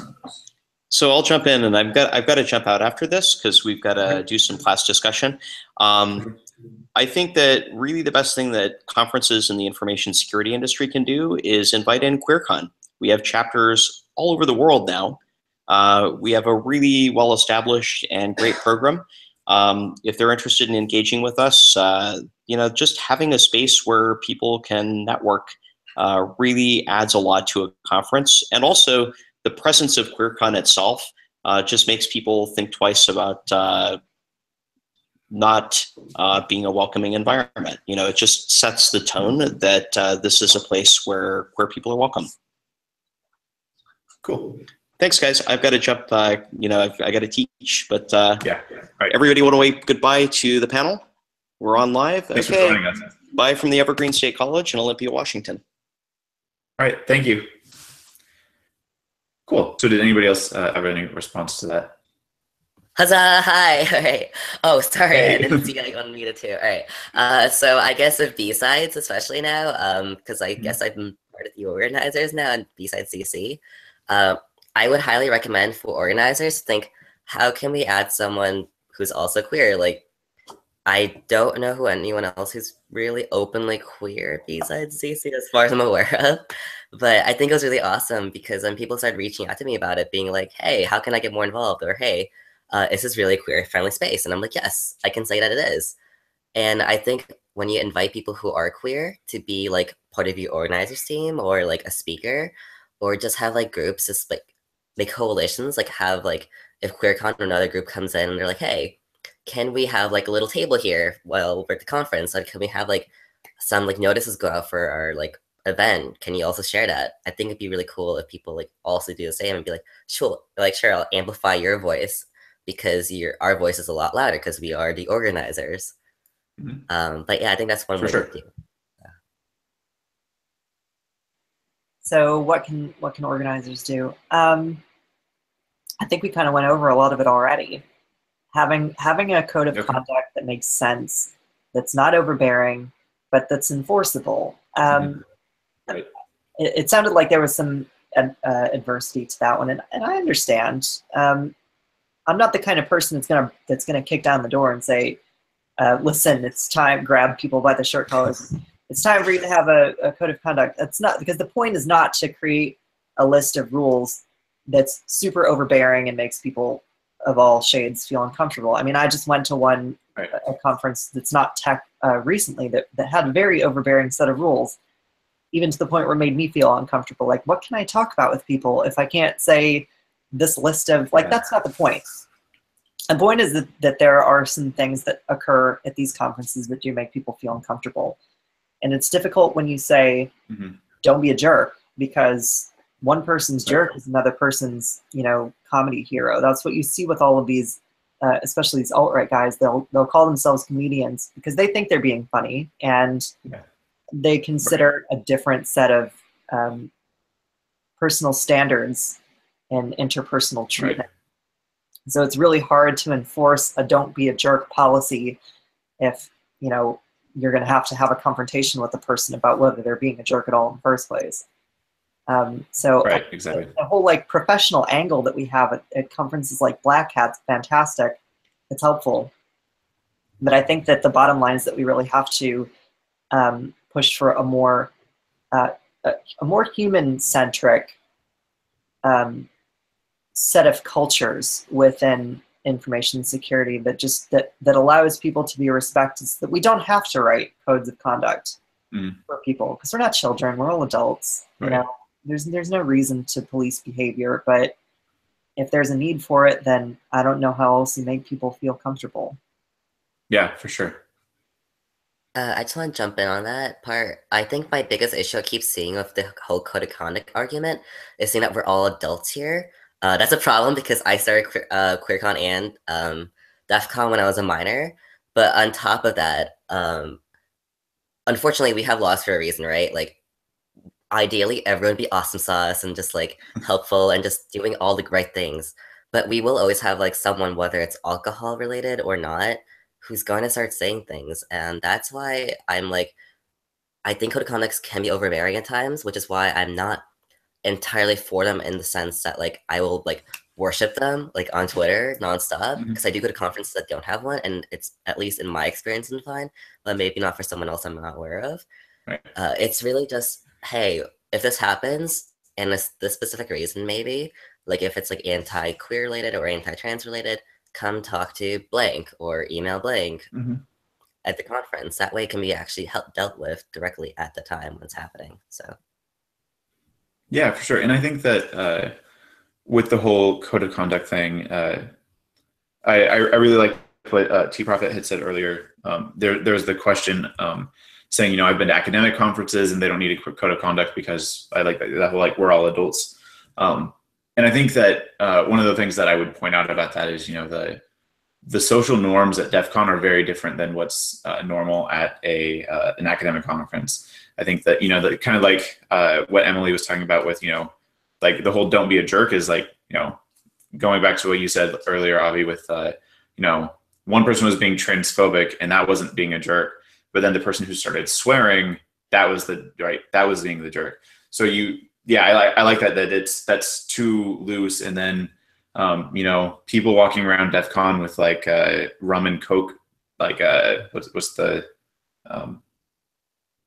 So I'll jump in, and I've got to jump out after this because we've got to do some class discussion. I think that really the best thing that conferences in the information security industry can do is invite in QueerCon. We have chapters all over the world now. We have a really well-established and great program. If they're interested in engaging with us, just having a space where people can network really adds a lot to a conference. And also the presence of QueerCon itself just makes people think twice about not being a welcoming environment. It just sets the tone that this is a place where queer people are welcome. Cool. Thanks, guys. I've got to jump. I got to teach, but yeah. Right. Everybody want to wave goodbye to the panel? We're on live. Thanks for joining us. Bye from the Evergreen State College in Olympia, Washington. All right. Thank you. Cool. So did anybody else have any response to that? Huzzah! Hi. All right. Oh, sorry, Hey. I didn't see I unmuted too. All right. So I guess of B-sides, especially now, because I guess I'm part of the organizers now in B-sides CC. I would highly recommend for organizers to think, how can we add someone who's also queer? Like, I don't know who anyone else who's really openly queer at B-sides CC as far as I'm aware of. But I think it was really awesome because when people started reaching out to me about it, being like, hey, how can I get more involved? Or hey, is this really a queer-friendly space? And I'm like, yes, I can say that it is. And I think when you invite people who are queer to be like part of your organizers team or like a speaker, or just have like groups, just like coalitions, like have like if QueerCon or another group comes in and they're like, hey, can we have like a little table here while we're at the conference? Like, can we have like some like notices go out for our like event? Can you also share that? I think it'd be really cool if people like also do the same and be like, sure, I'll amplify your voice because our voice is a lot louder because we are the organizers. Mm-hmm. But yeah, I think that's one way to do. So what can organizers do? I think we kind of went over a lot of it already. Having a code of conduct that makes sense, that's not overbearing, but that's enforceable. Right. It sounded like there was some adversity to that one, and I understand. I'm not the kind of person that's gonna kick down the door and say, "Listen, it's time." Grab people by the shirt collars. It's time for you to have a code of conduct. That's not, because the point is not to create a list of rules that's super overbearing and makes people of all shades feel uncomfortable. I mean, I just went to a conference that's not tech recently that had a very overbearing set of rules, even to the point where it made me feel uncomfortable. Like, what can I talk about with people if I can't say this list of, like, that's not the point. The point is that there are some things that occur at these conferences that do make people feel uncomfortable. And it's difficult when you say, don't be a jerk, because one person's jerk is another person's, comedy hero. That's what you see with all of these, especially these alt-right guys. They'll call themselves comedians because they think they're being funny, and they consider a different set of personal standards and interpersonal treatment. Right. So it's really hard to enforce a "don't be a jerk" policy if you're going to have a confrontation with the person about whether they're being a jerk at all in the first place. Right, exactly. The whole like professional angle that we have at conferences like Black Hat's fantastic. It's helpful. But I think that the bottom line is that we really have to push for a more human-centric set of cultures within information security that allows people to be respected, so that we don't have to write codes of conduct for people, because we're not children, we're all adults. Right. There's no reason to police behavior, but if there's a need for it, then I don't know how else you make people feel comfortable. Yeah, for sure. I just want to jump in on that part. I think my biggest issue I keep seeing with the whole code of conduct argument is seeing that we're all adults here. That's a problem because I started QueerCon and DEF CON when I was a minor. But on top of that, unfortunately, we have laws for a reason, right? Like, ideally, everyone would be awesome sauce and just like helpful and just doing all the right things. But we will always have like someone, whether it's alcohol related or not, who's going to start saying things. And that's why I'm like, I think code of conducts can be overbearing at times, which is why I'm not entirely for them in the sense that like I will like worship them like on Twitter nonstop, because I do go to conferences that don't have one, and it's, at least in my experience, been fine, but maybe not for someone else I'm not aware of. Right. It's really just, hey, if this happens and this specific reason, maybe like if it's like anti-queer related or anti-trans related, come talk to blank or email blank Mm-hmm. at the conference. That way it can be actually dealt with directly at the time when it's happening. So Yeah, for sure. And I think that with the whole code of conduct thing, I really like what T Profit had said earlier. There's the question saying, you know, I've been to academic conferences and they don't need a code of conduct because I like that whole, like, we're all adults. And I think that one of the things that I would point out about that is, you know, the social norms at DEF CON are very different than what's normal at an academic conference. I think that, you know, the kind of like what Emily was talking about with, you know, like the whole don't be a jerk is like, you know, going back to what you said earlier, Avi, with, you know, one person was being transphobic and that wasn't being a jerk, but then the person who started swearing, that was being the jerk. So I like that that's too loose. And then, you know, people walking around DEF CON with like rum and Coke, like what's the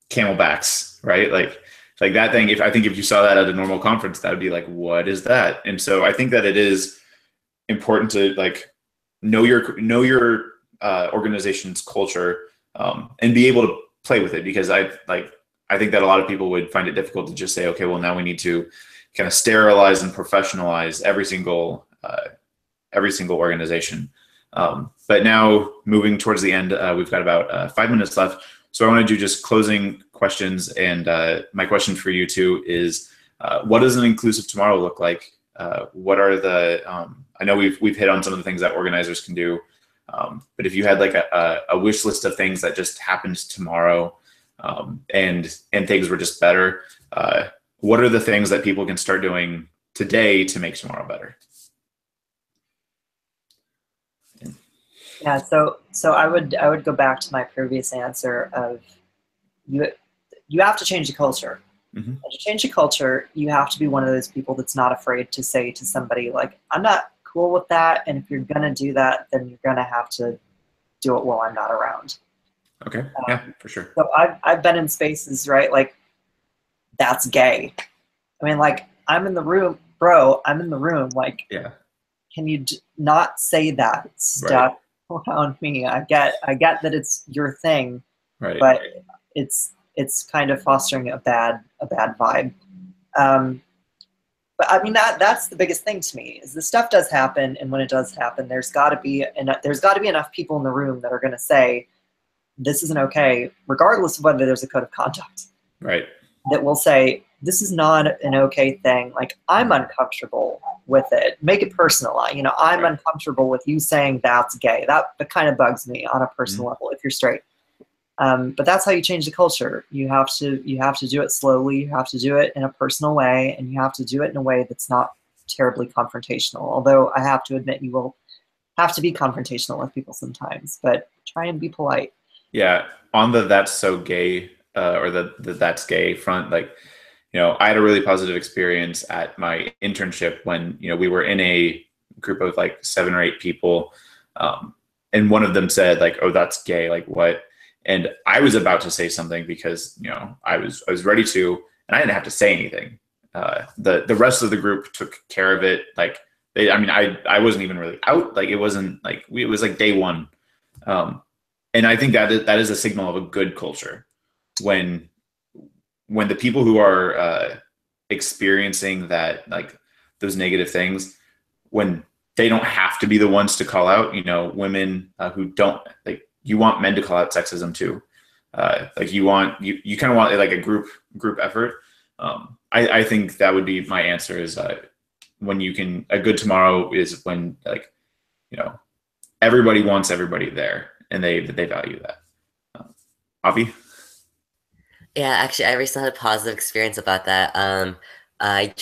Camelbacks, right? Like that thing. I think if you saw that at a normal conference, that would be like, what is that? And so I think that it is important to like know your organization's culture and be able to play with it, because I think that a lot of people would find it difficult to just say, okay, well, now we need to kind of sterilize and professionalize every single organization. But now moving towards the end, we've got about 5 minutes left. So I want to do just closing questions. And my question for you two is, what does an inclusive tomorrow look like? What are the, I know we've hit on some of the things that organizers can do, but if you had like a wish list of things that just happened tomorrow, and things were just better, what are the things that people can start doing today to make tomorrow better? Yeah, so I would go back to my previous answer of you have to change the culture. Mm-hmm. And to change the culture, you have to be one of those people that's not afraid to say to somebody like, I'm not cool with that, and if you're gonna do that, then you're gonna have to do it while I'm not around. Okay. Yeah, for sure. So I've been in spaces, right? Like, that's gay. I mean, like, I'm in the room, bro. I'm in the room. Like, Yeah. Can you not say that stuff around me? I get that it's your thing, Right. but it's kind of fostering a bad vibe. But I mean, that's the biggest thing to me is the stuff does happen, and when it does happen, there's got to be enough people in the room that are going to say this isn't okay, regardless of whether there's a code of conduct. Right. That will say this is not an okay thing. Like, I'm uncomfortable with it. Make it personal. You know, I'm uncomfortable with you saying that's gay. That kind of bugs me on a personal level if you're straight. But that's how you change the culture. You have to do it slowly. You have to do it in a personal way, and you have to do it in a way that's not terribly confrontational. Although I have to admit, you will have to be confrontational with people sometimes, but try and be polite. Yeah, on the that's so gay or the that's gay front, like, you know, I had a really positive experience at my internship when, you know, we were in a group of like 7 or 8 people, and one of them said like, "Oh, that's gay," like what? And I was about to say something because, you know, I was ready to, and I didn't have to say anything. The rest of the group took care of it. Like I wasn't even really out. Like it wasn't like it was like day one. And I think that is a signal of a good culture when the people who are experiencing that, like those negative things, when they don't have to be the ones to call out, you know, women who don't, like, you want men to call out sexism too. Like you kind of want like a group effort. I think that would be my answer is when you can, a good tomorrow is when, like, you know, everybody wants everybody there and they value that. Avi? Yeah, actually, I recently had a positive experience about that. I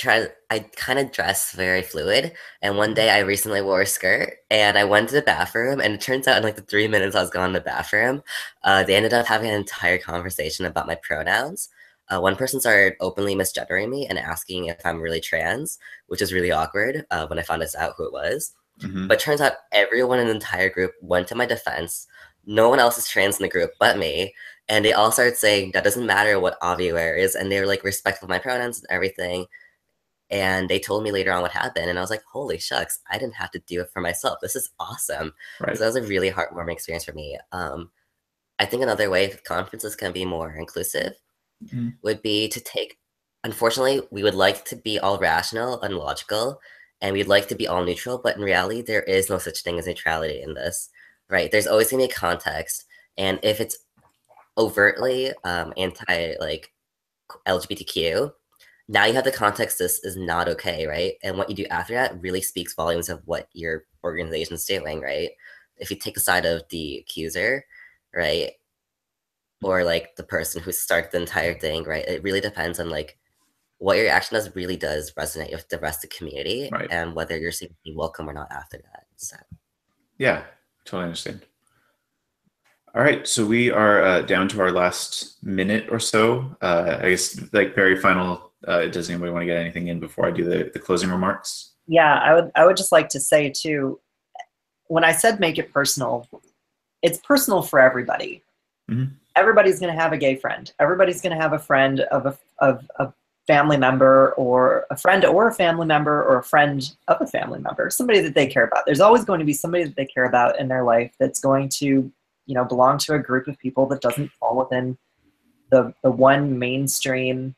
kind of dress very fluid, and one day I recently wore a skirt, and I went to the bathroom, and it turns out in like the 3 minutes I was gone in the bathroom, they ended up having an entire conversation about my pronouns. One person started openly misgendering me and asking if I'm really trans, which is really awkward when I found out who it was. Mm-hmm. But turns out everyone in the entire group went to my defense. No one else is trans in the group but me. And they all started saying that doesn't matter what Avi wears, and they were like respectful of my pronouns and everything. And they told me later on what happened, and I was like, holy shucks, I didn't have to do it for myself. This is awesome. Right. So that was a really heartwarming experience for me. I think another way conferences can be more inclusive would be to take, unfortunately, we would like to be all rational and logical, and we'd like to be all neutral, but in reality, there is no such thing as neutrality in this, right? There's always gonna be a context, and if it's overtly anti like LGBTQ, now you have the context this is not okay, right? And what you do after that really speaks volumes of what your organization's doing, right? If you take the side of the accuser, right, or like the person who started the entire thing, right, it really depends on like what your action does really does resonate with the rest of the community, Right. and whether you're seen welcome or not after that. So yeah, totally understand. All right, so we are down to our last minute or so. I guess like very final, does anybody want to get anything in before I do the closing remarks? Yeah, I would just like to say too, when I said make it personal, it's personal for everybody. Everybody's going to have a gay friend. Everybody's going to have a friend of a family member, or a friend or a family member, or a friend of a family member, somebody that they care about. There's always going to be somebody that they care about in their life that's going to, you know, belong to a group of people that doesn't fall within the one mainstream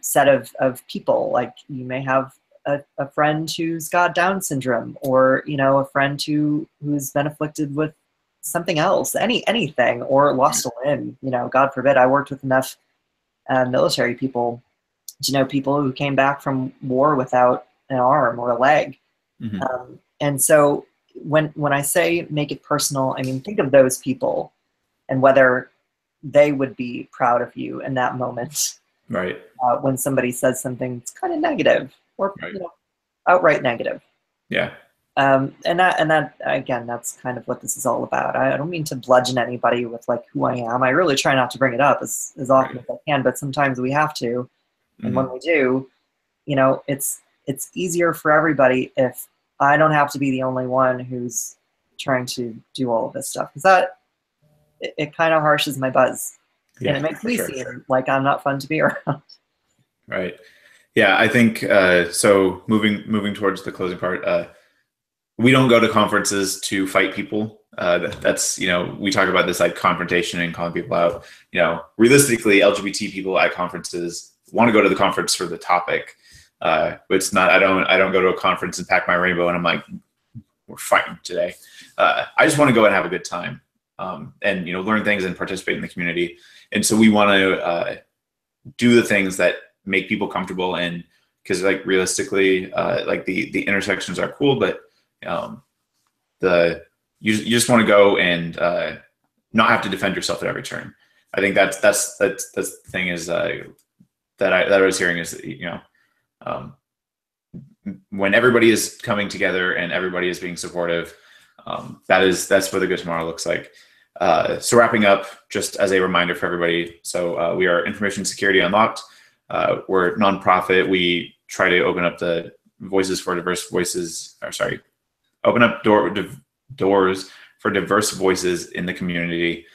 set of people. Like you may have a friend who's got Down syndrome, or, you know, a friend who's been afflicted with something else, anything, or lost a limb, you know, God forbid. I worked with enough military people to know people who came back from war without an arm or a leg. And so when I say make it personal, I mean, think of those people and whether they would be proud of you in that moment. Right. When somebody says something that's kind of negative, or Right. you know, outright negative. Yeah. And that again, that's kind of what this is all about. I don't mean to bludgeon anybody with like who I am. I really try not to bring it up as often as I can, but sometimes we have to. And when we do, you know, it's easier for everybody if I don't have to be the only one who's trying to do all of this stuff, because that it kind of harshes my buzz, and it makes me seem like I'm not fun to be around. Right. Yeah, I think so. Moving towards the closing part, we don't go to conferences to fight people. That's, you know, we talk about this like confrontation and calling people out. You know, realistically, LGBT people at conferences want to go to the conference for the topic. It's not. I don't go to a conference and pack my rainbow and I'm like, we're fighting today. I just want to go and have a good time, and, you know, learn things and participate in the community. And so we want to do the things that make people comfortable, and because like realistically, like the intersections are cool, but you just want to go and not have to defend yourself at every turn. I think that's the thing is that I was hearing is, you know, when everybody is coming together and everybody is being supportive, that's what the good tomorrow looks like. So wrapping up, just as a reminder for everybody, so we are Information Security Unlocked. We're a nonprofit. We try to open up the voices for diverse voices, or sorry, open up doors for diverse voices in the community.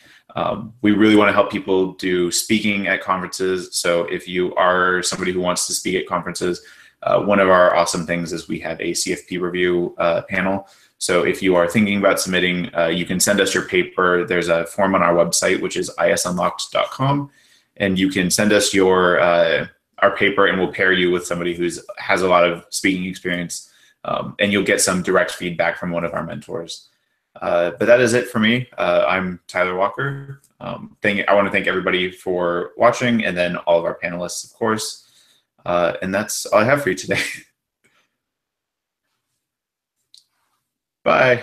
We really want to help people do speaking at conferences. So if you are somebody who wants to speak at conferences, one of our awesome things is we have a CFP review panel. So if you are thinking about submitting, you can send us your paper. There's a form on our website, which is isunlocked.com. And you can send us your our paper, and we'll pair you with somebody who has a lot of speaking experience, and you'll get some direct feedback from one of our mentors. But that is it for me. I'm Tyler Walker. I want to thank everybody for watching, and then all of our panelists, of course. And that's all I have for you today. Bye.